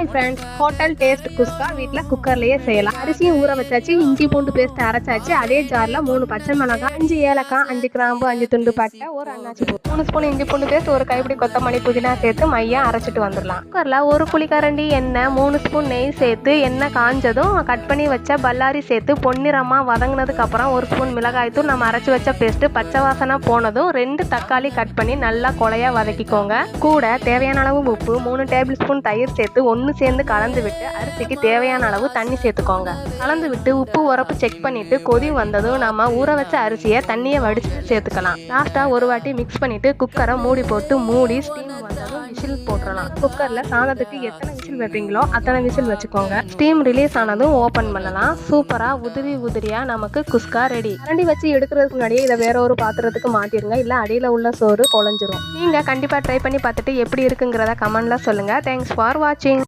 Hi friends, hotel taste குஸ்கா வீட்டில் குக்கர்லேயே செய்யலாம். அரிசியும் ஊற வச்சாச்சு, இஞ்சி பூண்டு பேஸ்ட் அரைச்சாச்சு. அதே ஜாரில் 3 பச்சை மிளகாய், 5 ஏலக்காய், 5 கிராம்பு, 5 துண்டு பட்டை, ஒரு அன்னாச்சி பூ, 3 ஸ்பூன் இஞ்சி பூண்டு பேஸ்ட், ஒரு கைப்பிடி கொத்தமல்லி புதினா சேர்த்து மையா அரைச்சிட்டு வந்துடலாம். குக்கரில் ஒரு குழிக்கரண்டி எண்ணெய், 3 ஸ்பூன் நெய் சேர்த்து எண்ணெய் காஞ்சதும் கட் பண்ணி வச்ச பல்லாரி சேர்த்து பொன்னிறமாக வதங்கினதுக்கு அப்புறம் 1 ஸ்பூன் மிளகாய்த்தூள், நம்ம அரைச்சி வச்ச பேஸ்ட்டு பச்சை வாசனை போனதும் 2 தக்காளி கட் பண்ணி நல்லா கொலையாக வதக்கிக்கோங்க. கூட தேவையான அளவு உப்பு, 3 டேபிள் ஸ்பூன் தயிர் சேர்த்து ஒன்று சேர்ந்து கலந்து விட்டு அரிசிக்கு தேவையான அளவு தண்ணி சேர்த்துக்கோங்க. கலந்து விட்டு உப்பு உரப்பு செக் பண்ணிட்டு கொதி வந்ததும் நம்ம ஊற வச்ச அரிசியை தண்ணியை வடிச்சு சேர்த்துக்கலாம். லாஸ்டா ஒரு வாட்டி மிக்ஸ் பண்ணிட்டு குக்கரை மூடி போட்டு மூடி ஸ்டீம் வந்ததும் விசில் போட்டுடலாம். குக்கர்ல சாதத்துக்கு எத்தனை விசில் வைப்பீங்களோ அத்தனை விசில் வச்சுக்கோங்க. ஸ்டீம் ரிலீஸ் ஆனதும் ஓபன் பண்ணலாம். சூப்பரா உதிரி உதிரியா நமக்கு குஸ்கா ரெடி. கரண்டி வச்சு எடுக்கிறதுக்கு முன்னாடியே இதை வேற ஒரு பாத்திரத்துக்கு மாத்திருங்க, இல்ல அடியில உள்ள சோறு குழஞ்சிரும். நீங்க கண்டிப்பா ட்ரை பண்ணி பார்த்துட்டு எப்படி இருக்குங்கிறத கமெண்ட்ல சொல்லுங்க. தேங்க்ஸ் ஃபார் வாட்சிங்.